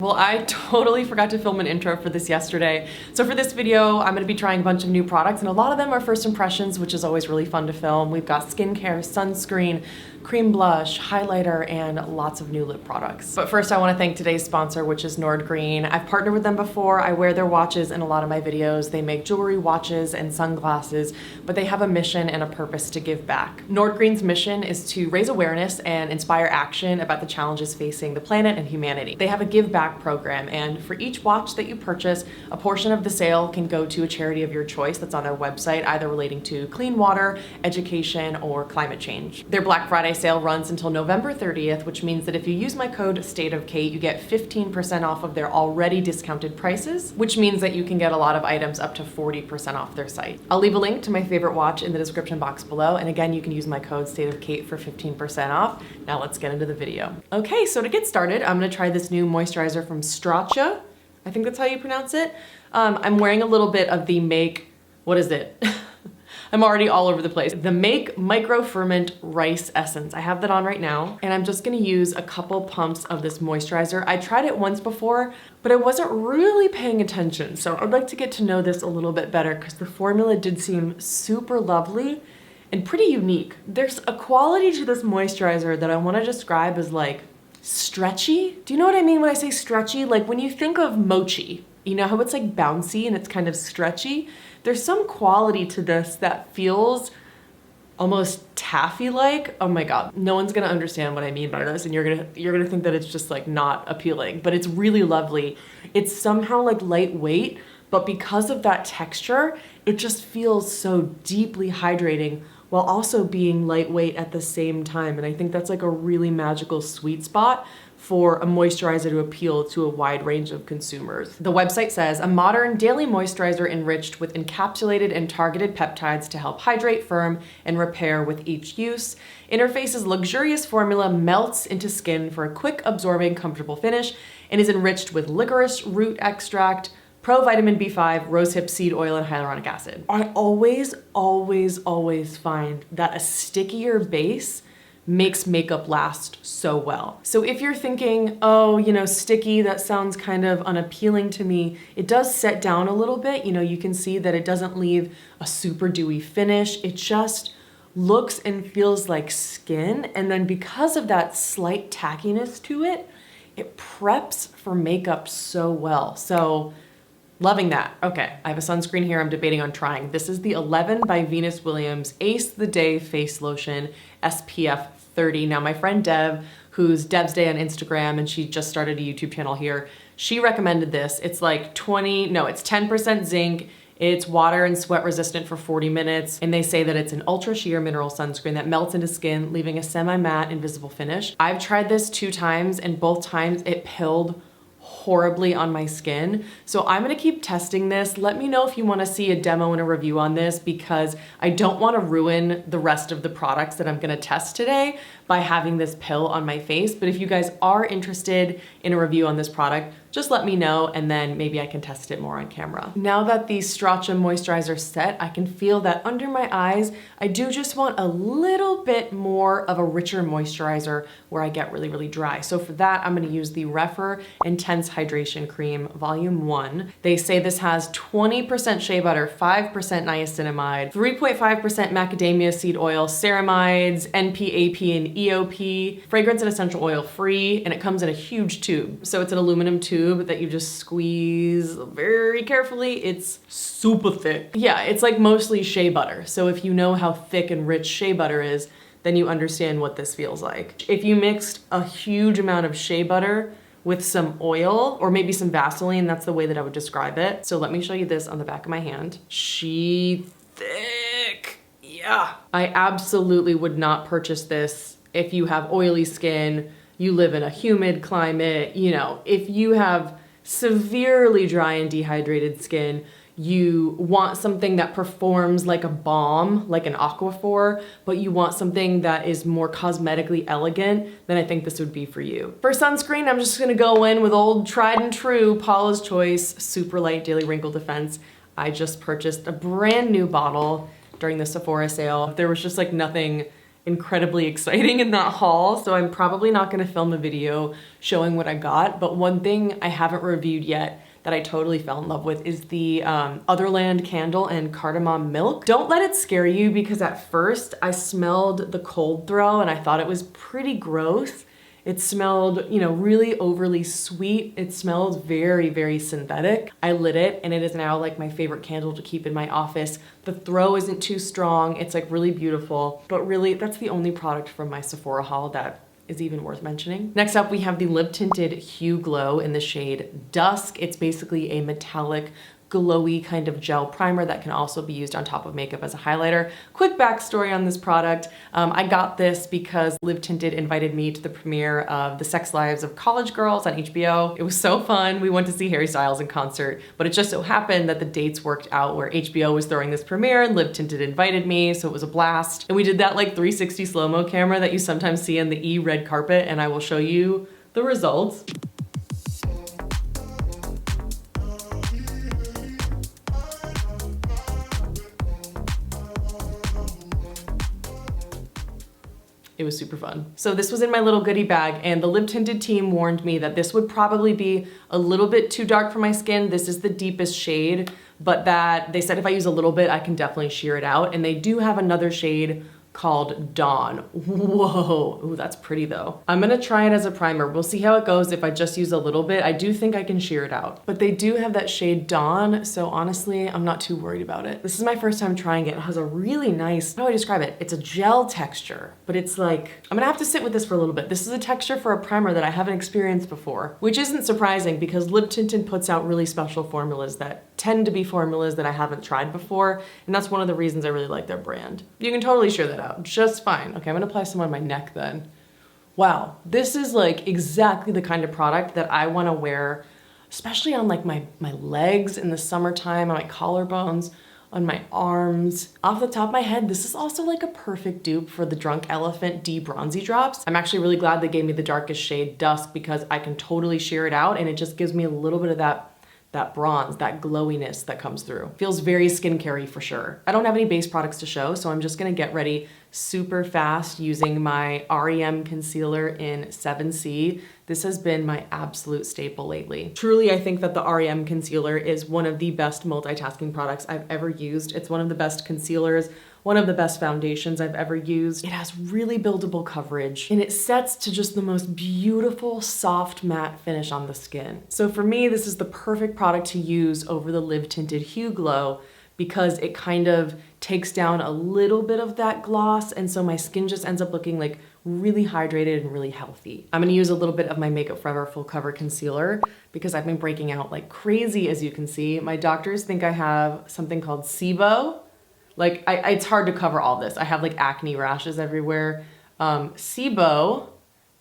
Well, I totally forgot to film an intro for this yesterday. So for this video, I'm gonna be trying a bunch of new products, and a lot of them are first impressions, which is always really fun to film. We've got skincare, sunscreen, cream blush, highlighter, and lots of new lip products. But first I wanna thank today's sponsor, which is Nordgreen. I've partnered with them before. I wear their watches in a lot of my videos. They make jewelry, watches, and sunglasses, but they have a mission and a purpose to give back. Nordgreen's mission is to raise awareness and inspire action about the challenges facing the planet and humanity. They have a give back program, and for each watch that you purchase, a portion of the sale can go to a charity of your choice that's on their website, either relating to clean water, education, or climate change. Their Black Friday sale runs until November 30th, which means that if you use my code STATEOFKATE, you get 15% off of their already discounted prices, which means that you can get a lot of items up to 40% off their site. I'll leave a link to my favorite watch in the description box below, and again, you can use my code STATEOFKATE for 15% off. Now let's get into the video. Okay, so to get started, I'm gonna try this new moisturizer from Strata. I think that's how you pronounce it. I'm wearing a little bit of the Make, what is it? I'm already all over the place. The Make Micro Ferment Rice Essence. I have that on right now, and I'm just gonna use a couple pumps of this moisturizer. I tried it once before, but I wasn't really paying attention. So I'd like to get to know this a little bit better because the formula did seem super lovely and pretty unique. There's a quality to this moisturizer that I wanna describe as like stretchy. Do you know what I mean when I say stretchy? Like when you think of mochi, you know how it's like bouncy and it's kind of stretchy? There's some quality to this that feels almost taffy-like. Oh my God, no one's gonna understand what I mean by this, and you're gonna think that it's just like not appealing, but it's really lovely. It's somehow like lightweight, but because of that texture, it just feels so deeply hydrating while also being lightweight at the same time. And I think that's like a really magical sweet spot for a moisturizer to appeal to a wide range of consumers. The website says, a modern daily moisturizer enriched with encapsulated and targeted peptides to help hydrate, firm, and repair with each use. Interface's luxurious formula melts into skin for a quick absorbing, comfortable finish and is enriched with licorice root extract, pro-vitamin B5, rosehip seed oil, and hyaluronic acid. I always find that a stickier base makes makeup last so well. So if you're thinking, oh, you know, sticky, that sounds kind of unappealing to me, it does set down a little bit. You know, you can see that it doesn't leave a super dewy finish. It just looks and feels like skin. And then because of that slight tackiness to it, it preps for makeup so well. So loving that. Okay, I have a sunscreen here I'm debating on trying. This is the 11 by Venus Williams Ace the Day Face Lotion SPF 30. Now my friend Dev, who's Dev's Day on Instagram, and she just started a YouTube channel here, she recommended this. It's like 10% zinc, it's water and sweat resistant for 40 minutes, and they say that it's an ultra sheer mineral sunscreen that melts into skin, leaving a semi-matte invisible finish. I've tried this 2 times, and both times it pilled horribly on my skin. So I'm gonna keep testing this. Let me know if you wanna see a demo and a review on this, because I don't wanna ruin the rest of the products that I'm gonna test today by having this pill on my face. But if you guys are interested in a review on this product, just let me know, and then maybe I can test it more on camera. Now that the Strata moisturizer set, I can feel that under my eyes, I do just want a little bit more of a richer moisturizer where I get really dry. So for that, I'm gonna use the Refer Intense Hydration Cream Volume 1. They say this has 20% shea butter, 5% niacinamide, 3.5% macadamia seed oil, ceramides, NPAP, and EOP, fragrance and essential oil free, and it comes in a huge tube. So it's an aluminum tube that you just squeeze very carefully. It's super thick. Yeah, it's like mostly shea butter. So if you know how thick and rich shea butter is, then you understand what this feels like. If you mixed a huge amount of shea butter with some oil or maybe some Vaseline, that's the way that I would describe it. So let me show you this on the back of my hand. She thick. Yeah. I absolutely would not purchase this if you have oily skin, you live in a humid climate, you know, if you have severely dry and dehydrated skin, you want something that performs like a balm, like an Aquaphor, but you want something that is more cosmetically elegant, then I think this would be for you. For sunscreen, I'm just gonna go in with old tried and true Paula's Choice Super Light Daily Wrinkle Defense. I just purchased a brand new bottle during the Sephora sale. There was just like nothing incredibly exciting in that haul, so I'm probably not gonna film a video showing what I got, but one thing I haven't reviewed yet that I totally fell in love with is the Otherland candle and cardamom milk. Don't let it scare you, because at first I smelled the cold throw and I thought it was pretty gross. It smelled, you know, really overly sweet. It smelled very, very synthetic. I lit it and it is now like my favorite candle to keep in my office. The throw isn't too strong. It's like really beautiful, but really that's the only product from my Sephora haul that is even worth mentioning. Next up, we have the Lip Tinted Hueglow in the shade Dusk. It's basically a metallic, glowy kind of gel primer that can also be used on top of makeup as a highlighter. Quick backstory on this product. I got this because Lip Tinted invited me to the premiere of The Sex Lives of College Girls on HBO. It was so fun. We went to see Harry Styles in concert, but it just so happened that the dates worked out where HBO was throwing this premiere and Lip Tinted invited me, so it was a blast. And we did that like 360 slow-mo camera that you sometimes see in the E red carpet, and I will show you the results. It was super fun. So this was in my little goodie bag, and the Lip Tinted team warned me that this would probably be a little bit too dark for my skin. This is the deepest shade, but that they said if I use a little bit, I can definitely sheer it out. And they do have another shade called Dawn. Whoa, ooh, that's pretty though. I'm gonna try it as a primer. We'll see how it goes if I just use a little bit. I do think I can sheer it out. But they do have that shade Dawn, so honestly, I'm not too worried about it. This is my first time trying it. It has a really nice, how do I describe it? It's a gel texture, but it's like, I'm gonna have to sit with this for a little bit. This is a texture for a primer that I haven't experienced before, which isn't surprising because Lip Tinted puts out really special formulas that tend to be formulas that I haven't tried before, and that's one of the reasons I really like their brand. You can totally sheer that out just fine. Okay, I'm gonna apply some on my neck then. Wow, this is like exactly the kind of product that I wanna wear, especially on like my legs in the summertime, on my collarbones, on my arms. Off the top of my head, this is also like a perfect dupe for the Drunk Elephant De-Bronzy Drops. I'm actually really glad they gave me the darkest shade Dusk because I can totally sheer it out and it just gives me a little bit of that bronze, that glowiness that comes through. Feels very skincare-y for sure. I don't have any base products to show, so I'm just gonna get ready super fast using my REM Concealer in 7C. This has been my absolute staple lately. Truly, I think that the REM Concealer is one of the best multitasking products I've ever used. It's one of the best concealers, one of the best foundations I've ever used. It has really buildable coverage and it sets to just the most beautiful, soft matte finish on the skin. So for me, this is the perfect product to use over the Lip Tinted Hueglow because it kind of takes down a little bit of that gloss, and so my skin just ends up looking like really hydrated and really healthy. I'm gonna use a little bit of my Makeup Forever Full Cover Concealer because I've been breaking out like crazy, as you can see. My doctors think I have something called Sibo. Like, it's hard to cover all this. I have like acne rashes everywhere. Sibo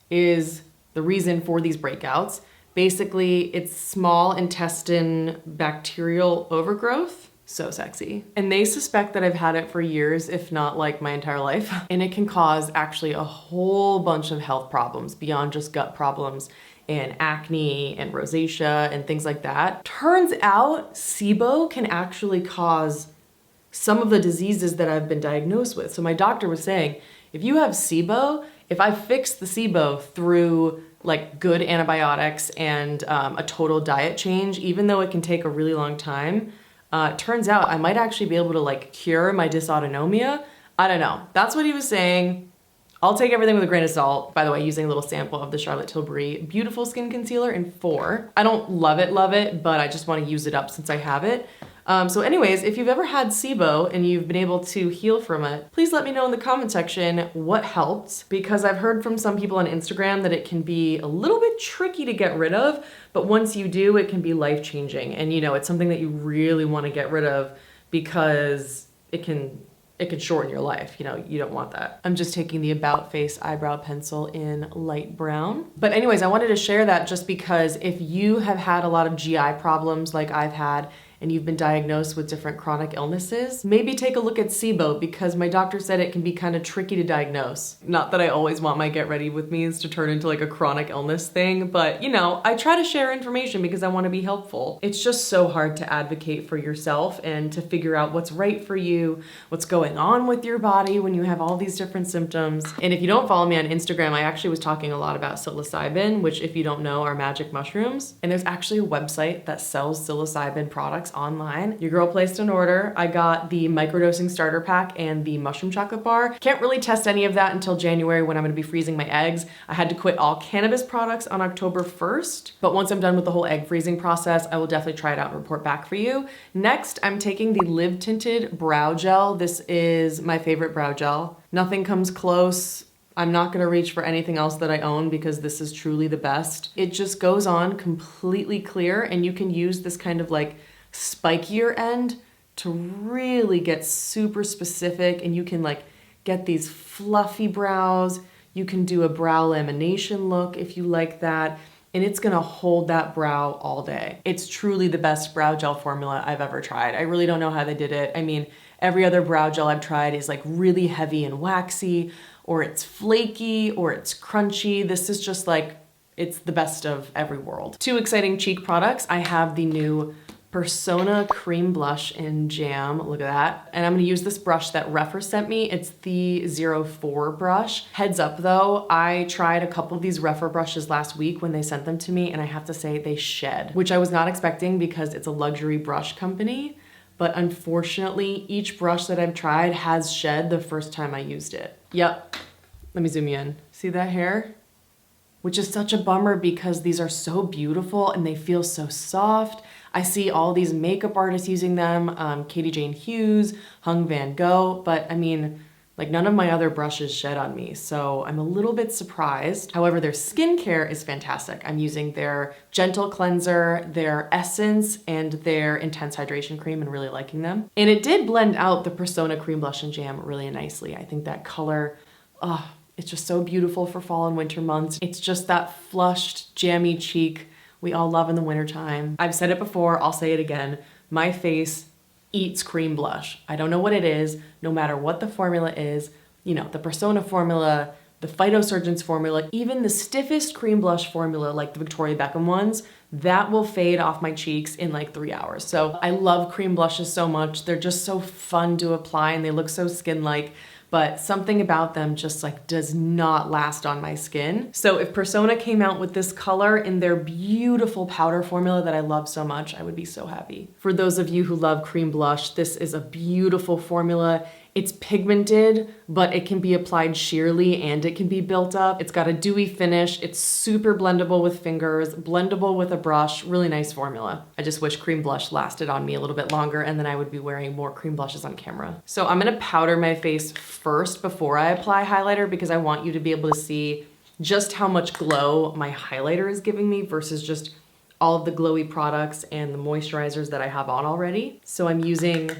is the reason for these breakouts. Basically, it's small intestine bacterial overgrowth. So sexy. And they suspect that I've had it for years, if not like my entire life. And it can cause actually a whole bunch of health problems beyond just gut problems and acne and rosacea and things like that. Turns out Sibo can actually cause some of the diseases that I've been diagnosed with. So my doctor was saying, if you have Sibo, if I fix the Sibo through like good antibiotics and a total diet change, even though it can take a really long time, turns out I might actually be able to like cure my dysautonomia. I don't know. That's what he was saying. I'll take everything with a grain of salt. By the way, using a little sample of the Charlotte Tilbury Beautiful Skin Concealer in 4. I don't love it, but I just want to use it up since I have it. So anyways, if you've ever had Sibo and you've been able to heal from it, please let me know in the comment section what helped, because I've heard from some people on Instagram that it can be a little bit tricky to get rid of, but once you do, it can be life-changing. And you know, it's something that you really want to get rid of because it can shorten your life. You know, you don't want that. I'm just taking the About Face eyebrow pencil in light brown. But anyways, I wanted to share that just because if you have had a lot of GI problems like I've had, and you've been diagnosed with different chronic illnesses, maybe take a look at Sibo, because my doctor said it can be kind of tricky to diagnose. Not that I always want my get ready with me's to turn into like a chronic illness thing, but you know, I try to share information because I want to be helpful. It's just so hard to advocate for yourself and to figure out what's right for you, what's going on with your body when you have all these different symptoms. And if you don't follow me on Instagram, I actually was talking a lot about psilocybin, which if you don't know are magic mushrooms. And there's actually a website that sells psilocybin products online. Your girl placed an order. I got the microdosing starter pack and the mushroom chocolate bar. Can't really test any of that until January when I'm gonna be freezing my eggs. I had to quit all cannabis products on October 1st, but once I'm done with the whole egg freezing process, I will definitely try it out and report back for you. Next, I'm taking the Live Tinted Brow Gel. This is my favorite brow gel. Nothing comes close. I'm not gonna reach for anything else that I own because this is truly the best. It just goes on completely clear, and you can use this kind of like spikier end to really get super specific, and you can like get these fluffy brows. You can do a brow lamination look if you like that, and it's gonna hold that brow all day. It's truly the best brow gel formula I've ever tried. I really don't know how they did it. I mean, every other brow gel I've tried is like really heavy and waxy, or it's flaky, or it's crunchy. This is just like, it's the best of every world. Two exciting cheek products. I have the new Persona Cream Blush in Jam, look at that. And I'm gonna use this brush that Refer sent me. It's the 04 brush. Heads up though, I tried a couple of these Refer brushes last week when they sent them to me, and I have to say they shed, which I was not expecting because it's a luxury brush company. But unfortunately, each brush that I've tried has shed the first time I used it. Yep, let me zoom you in. See that hair? Which is such a bummer because these are so beautiful and they feel so soft. I see all these makeup artists using them, Katie Jane Hughes, Hung Van Gogh, but I mean, like none of my other brushes shed on me, so I'm a little bit surprised. However, their skincare is fantastic. I'm using their Gentle Cleanser, their Essence, and their Intense Hydration Cream and really liking them. And it did blend out the Persona Cream Blush and Jam really nicely. I think that color, it's just so beautiful for fall and winter months. It's just that flushed, jammy cheek we all love in the wintertime. I've said it before, I'll say it again. My face eats cream blush. I don't know what it is, no matter what the formula is, you know, the Persona formula, the Phytosurgeons formula, even the stiffest cream blush formula like the Victoria Beckham ones, that will fade off my cheeks in like 3 hours. So I love cream blushes so much. They're just so fun to apply and they look so skin-like, but something about them just like does not last on my skin. So if Persona came out with this color in their beautiful powder formula that I love so much, I would be so happy. For those of you who love cream blush, this is a beautiful formula. It's pigmented, but it can be applied sheerly and it can be built up. It's got a dewy finish. It's super blendable with fingers, blendable with a brush, really nice formula. I just wish cream blush lasted on me a little bit longer and then I would be wearing more cream blushes on camera. So I'm gonna powder my face first before I apply highlighter because I want you to be able to see just how much glow my highlighter is giving me versus just all of the glowy products and the moisturizers that I have on already. So I'm using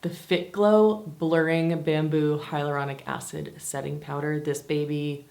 the Fitglow Blurring Bamboo Hyaluronic Acid Setting Powder. This baby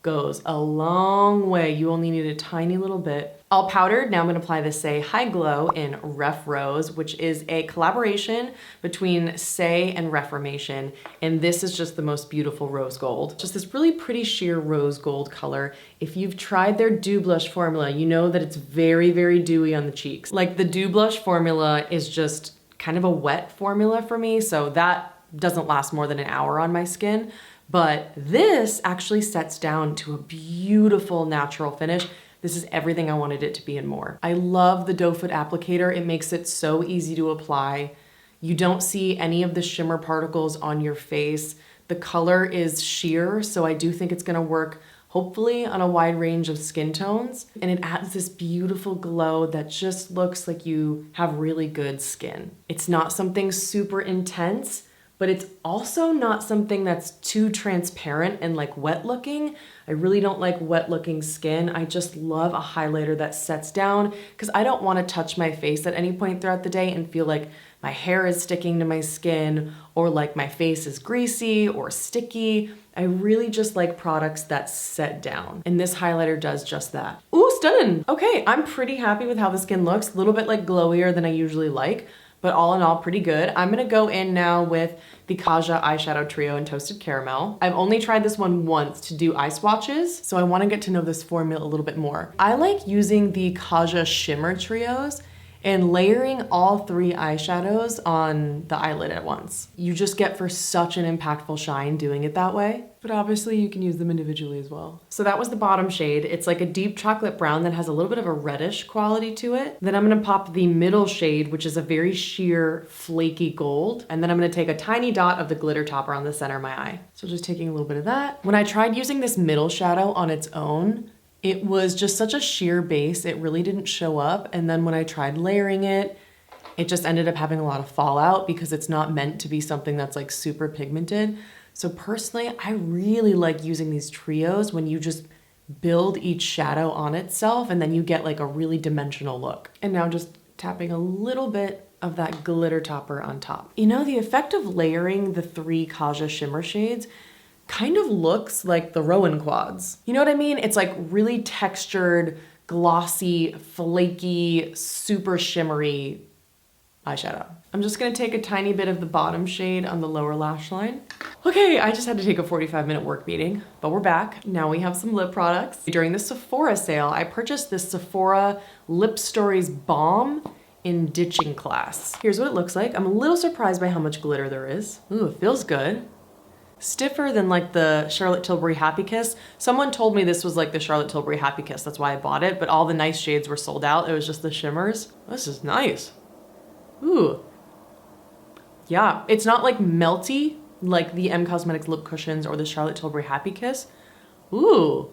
goes a long way. You only need a tiny little bit. All powdered, now I'm gonna apply the Say High Glow in Ref Rose, which is a collaboration between Say and Reformation. And this is just the most beautiful rose gold. Just this really pretty sheer rose gold color. If you've tried their Dew Blush formula, you know that it's very, very dewy on the cheeks. Like the Dew Blush formula is just kind of a wet formula for me, so that doesn't last more than an hour on my skin. But this actually sets down to a beautiful natural finish. This is everything I wanted it to be and more. I love the doe foot applicator. It makes it so easy to apply. You don't see any of the shimmer particles on your face. The color is sheer, so I do think it's gonna work hopefully on a wide range of skin tones. And it adds this beautiful glow that just looks like you have really good skin. It's not something super intense, but it's also not something that's too transparent and like wet looking. I really don't like wet looking skin. I just love a highlighter that sets down because I don't want to touch my face at any point throughout the day and feel like my hair is sticking to my skin, or like my face is greasy or sticky. I really just like products that set down. And this highlighter does just that. Ooh, stunning. Okay, I'm pretty happy with how the skin looks. A little bit like glowier than I usually like, but all in all, pretty good. I'm gonna go in now with the Kaja Eyeshadow Trio in Toasted Caramel. I've only tried this one once to do eye swatches, so I wanna get to know this formula a little bit more. I like using the Kaja Shimmer Trios and layering all 3 eyeshadows on the eyelid at once. You just get for such an impactful shine doing it that way. But obviously you can use them individually as well. So that was the bottom shade. It's like a deep chocolate brown that has a little bit of a reddish quality to it. Then I'm gonna pop the middle shade, which is a very sheer, flaky gold. And then I'm gonna take a tiny dot of the glitter topper on the center of my eye. So just taking a little bit of that. When I tried using this middle shadow on its own, it was just such a sheer base, it really didn't show up. And then when I tried layering it, it just ended up having a lot of fallout because it's not meant to be something that's like super pigmented. So personally, I really like using these trios when you just build each shadow on itself and then you get like a really dimensional look. And now just tapping a little bit of that glitter topper on top. You know, the effect of layering the 3 Kaja shimmer shades kind of looks like the Rowan quads. You know what I mean? It's like really textured, glossy, flaky, super shimmery eyeshadow. I'm just gonna take a tiny bit of the bottom shade on the lower lash line. Okay, I just had to take a 45-minute work meeting, but we're back. Now we have some lip products. During the Sephora sale, I purchased this Sephora Lip Stories Balm in Ditching Class. Here's what it looks like. I'm a little surprised by how much glitter there is. Ooh, it feels good. Stiffer than like the Charlotte Tilbury Happy Kiss. Someone told me this was like the Charlotte Tilbury Happy Kiss, that's why I bought it, but all the nice shades were sold out. It was just the shimmers. This is nice. Ooh. Yeah, it's not like melty like the M Cosmetics lip cushions or the Charlotte Tilbury Happy Kiss. Ooh.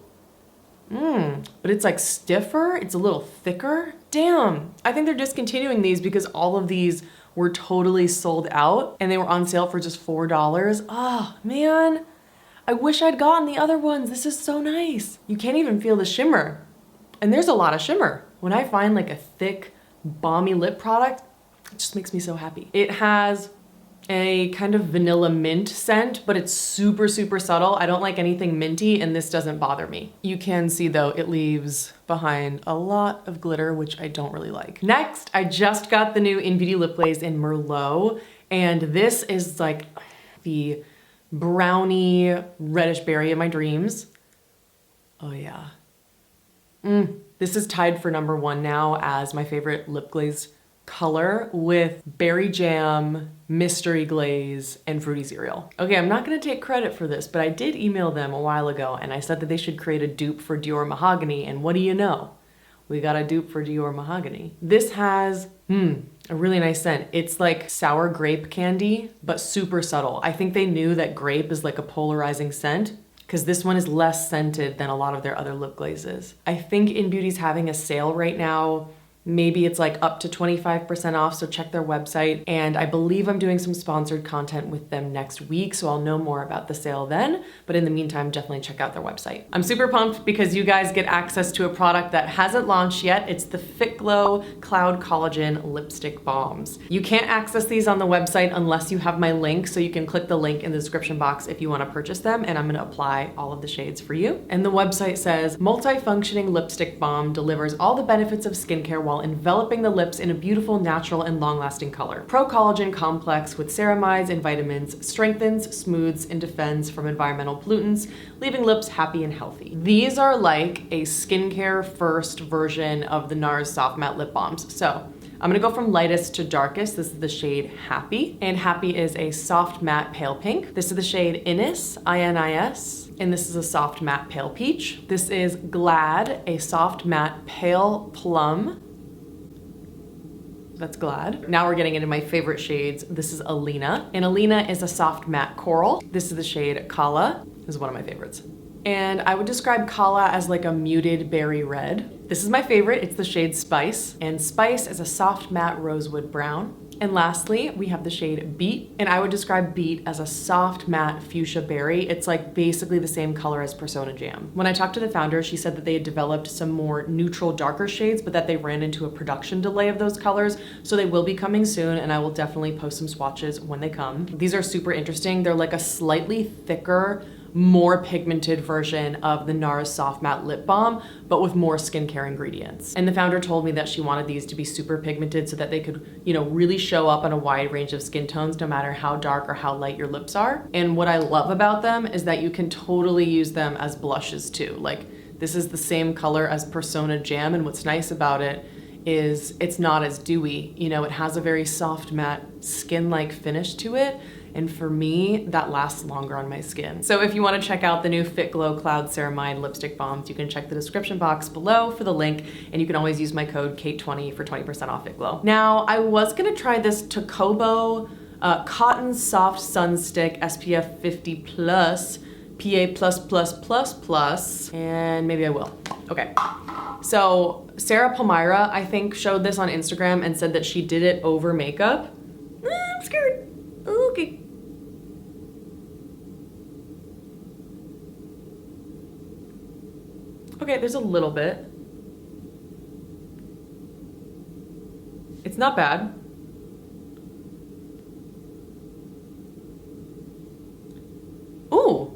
But it's like stiffer, it's a little thicker. Damn, I think they're discontinuing these because all of these were totally sold out and they were on sale for just $4. Oh man, I wish I'd gotten the other ones. This is so nice. You can't even feel the shimmer. And there's a lot of shimmer. When I find like a thick, balmy lip product, it just makes me so happy. It has a kind of vanilla mint scent, but it's super, super subtle. I don't like anything minty and this doesn't bother me. You can see though, it leaves behind a lot of glitter, which I don't really like. Next, I just got the new Innbeauty Lip Glaze in Merlot, and this is like the brownie reddish berry of my dreams. Oh yeah. This is tied for #1 now as my favorite lip glaze color with berry jam, mystery glaze, and fruity cereal. Okay, I'm not gonna take credit for this, but I did email them a while ago and I said that they should create a dupe for Dior Mahogany, and what do you know? We got a dupe for Dior Mahogany. This has, a really nice scent. It's like sour grape candy, but super subtle. I think they knew that grape is like a polarizing scent because this one is less scented than a lot of their other lip glazes. I think Innbeauty's having a sale right now. Maybe it's like up to 25% off, so check their website. And I believe I'm doing some sponsored content with them next week, so I'll know more about the sale then. But in the meantime, definitely check out their website. I'm super pumped because you guys get access to a product that hasn't launched yet. It's the Fitglow Cloud Collagen Lipstick Balms. You can't access these on the website unless you have my link, so you can click the link in the description box if you want to purchase them, and I'm going to apply all of the shades for you. And the website says, multifunctioning lipstick balm delivers all the benefits of skincare while enveloping the lips in a beautiful, natural, and long-lasting color. Pro Collagen Complex with ceramides and vitamins strengthens, smooths, and defends from environmental pollutants, leaving lips happy and healthy. These are like a skincare first version of the Nars Soft Matte Lip Balms. So I'm gonna go from lightest to darkest. This is the shade Happy, and Happy is a soft matte pale pink. This is the shade Inis, I-N-I-S, and this is a soft matte pale peach. This is Glad, a soft matte pale plum. That's Glad. Now we're getting into my favorite shades. This is Alina, and Alina is a soft matte coral. This is the shade Kala. This is one of my favorites. And I would describe Kala as like a muted berry red. This is my favorite, it's the shade Spice, and Spice is a soft matte rosewood brown. And lastly, we have the shade Beet, and I would describe Beet as a soft matte fuchsia berry. It's like basically the same color as Persona Jam. When I talked to the founder, she said that they had developed some more neutral, darker shades, but that they ran into a production delay of those colors, so they will be coming soon, and I will definitely post some swatches when they come. These are super interesting. They're like a slightly thicker, more pigmented version of the Nars Soft Matte Lip Balm, but with more skincare ingredients. And the founder told me that she wanted these to be super pigmented so that they could, you know, really show up on a wide range of skin tones, no matter how dark or how light your lips are. And what I love about them is that you can totally use them as blushes too. Like, this is the same color as Persona Jam, and what's nice about it is it's not as dewy. You know, it has a very soft matte skin-like finish to it. And for me, that lasts longer on my skin. So if you want to check out the new Fitglow Cloud Ceramide Lipstick Balms, you can check the description box below for the link, and you can always use my code KATE20 for 20% off Fitglow. Now, I was gonna try this Tokobo Cotton Soft Sun Stick SPF 50 plus, PA++++, and maybe I will. Okay. So Sarah Palmyra, I think, showed this on Instagram and said that she did it over makeup. I'm scared. Okay. Okay, there's a little bit. It's not bad. Ooh,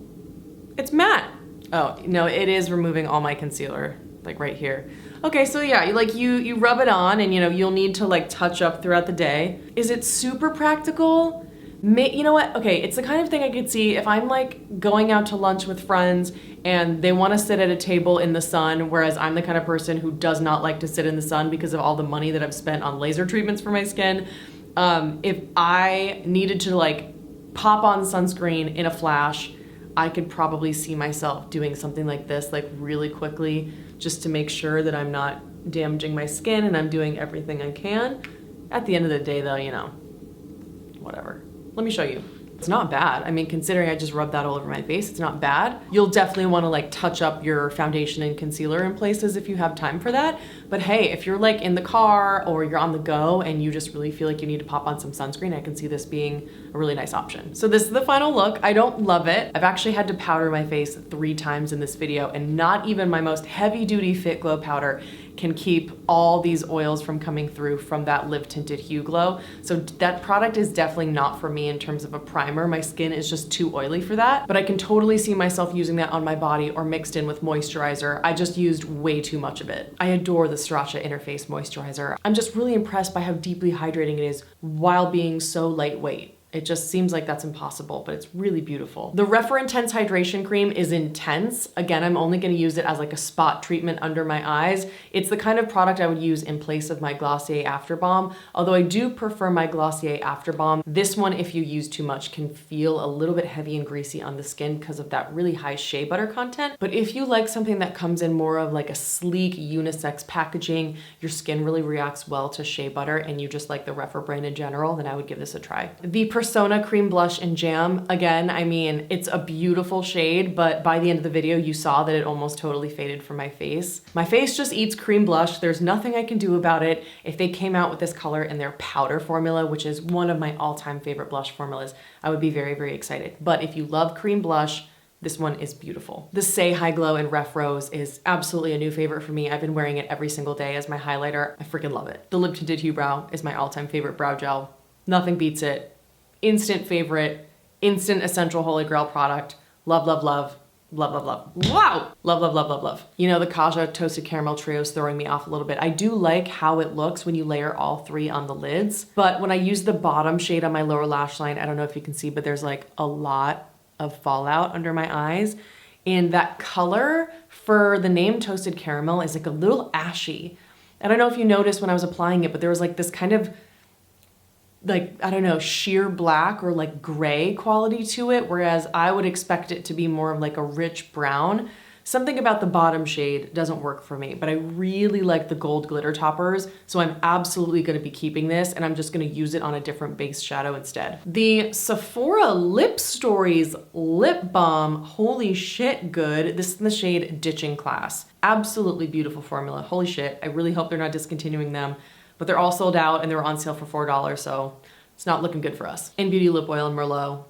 it's matte. Oh, no, it is removing all my concealer, like right here. Okay, so yeah, you rub it on, and you know, you'll need to like touch up throughout the day. Is it super practical? You know what? Okay, it's the kind of thing I could see if I'm like going out to lunch with friends and they want to sit at a table in the sun, whereas I'm the kind of person who does not like to sit in the sun because of all the money that I've spent on laser treatments for my skin. If I needed to like pop on sunscreen in a flash, I could probably see myself doing something like this, like really quickly, just to make sure that I'm not damaging my skin and I'm doing everything I can. At the end of the day though, you know, whatever. Let me show you. It's not bad. I mean, considering I just rubbed that all over my face, it's not bad. You'll definitely want to like touch up your foundation and concealer in places if you have time for that. But hey, if you're like in the car or you're on the go and you just really feel like you need to pop on some sunscreen, I can see this being a really nice option. So this is the final look. I don't love it. I've actually had to powder my face 3 times in this video, and not even my most heavy duty Fitglow powder can keep all these oils from coming through from that Live Tinted Hueglow. So that product is definitely not for me in terms of a primer. My skin is just too oily for that, but I can totally see myself using that on my body or mixed in with moisturizer. I just used way too much of it. I adore the Strata Interface Moisturizer. I'm just really impressed by how deeply hydrating it is while being so lightweight. It just seems like that's impossible, but it's really beautiful. The Refer Intense Hydration Cream is intense. Again, I'm only gonna use it as like a spot treatment under my eyes. It's the kind of product I would use in place of my Glossier After Balm, although I do prefer my Glossier After Balm. This one, if you use too much, can feel a little bit heavy and greasy on the skin because of that really high shea butter content. But if you like something that comes in more of like a sleek unisex packaging, your skin really reacts well to shea butter, and you just like the Refer brand in general, then I would give this a try. The Persona Cream Blush in Jam, again, I mean, it's a beautiful shade, but by the end of the video, you saw that it almost totally faded from my face. My face just eats cream blush. There's nothing I can do about it. If they came out with this color in their powder formula, which is one of my all-time favorite blush formulas, I would be very, very excited. But if you love cream blush, this one is beautiful. The Say High Glow in Ref Rose is absolutely a new favorite for me. I've been wearing it every single day as my highlighter. I freaking love it. The Lip Tinted Huebrow is my all-time favorite brow gel. Nothing beats it. Instant favorite, instant essential holy grail product. Love, love, love, love, love, love. Wow! Love, love, love, love, love. You know, the Kaja Toasted Caramel Trio is throwing me off a little bit. I do like how it looks when you layer all 3 on the lids, but when I use the bottom shade on my lower lash line, I don't know if you can see, but there's like a lot of fallout under my eyes. And that color for the name Toasted Caramel is like a little ashy. I don't know if you noticed when I was applying it, but there was like this kind of like, I don't know, sheer black or like gray quality to it, whereas I would expect it to be more of like a rich brown. Something about the bottom shade doesn't work for me, but I really like the gold glitter toppers, so I'm absolutely gonna be keeping this, and I'm just gonna use it on a different base shadow instead. The Sephora Lip Stories Lip Balm, holy shit good. This is in the shade Ditching Class. Absolutely beautiful formula, holy shit. I really hope they're not discontinuing them. but they're all sold out and they were on sale for $4, so it's not looking good for us. Innbeauty Lip Oil in Merlot.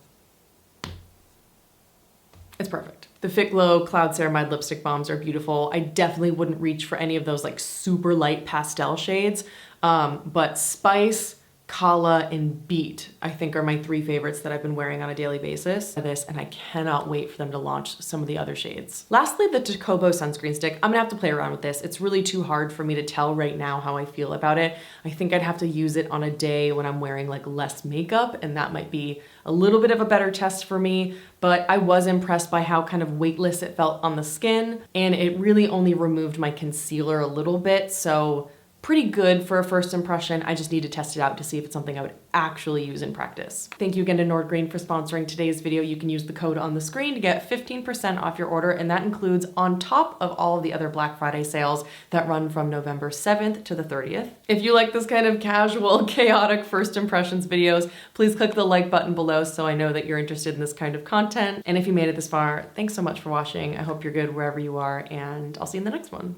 It's perfect. The Fitglow Cloud Ceramide Lipstick Balms are beautiful. I definitely wouldn't reach for any of those like super light pastel shades, but Spice, Kala, and Beat, I think are my 3 favorites that I've been wearing on a daily basis. And I cannot wait for them to launch some of the other shades. Lastly, the Tokobo sunscreen stick. I'm gonna have to play around with this. It's really too hard for me to tell right now how I feel about it. I think I'd have to use it on a day when I'm wearing like less makeup, and that might be a little bit of a better test for me, but I was impressed by how kind of weightless it felt on the skin, and it really only removed my concealer a little bit, so pretty good for a first impression. I just need to test it out to see if it's something I would actually use in practice. Thank you again to Nordgreen for sponsoring today's video. You can use the code on the screen to get 15% off your order, and that includes on top of all of the other Black Friday sales that run from November 7th to the 30th. If you like this kind of casual, chaotic first impressions videos, please click the like button below so I know that you're interested in this kind of content. And if you made it this far, thanks so much for watching. I hope you're good wherever you are, and I'll see you in the next one.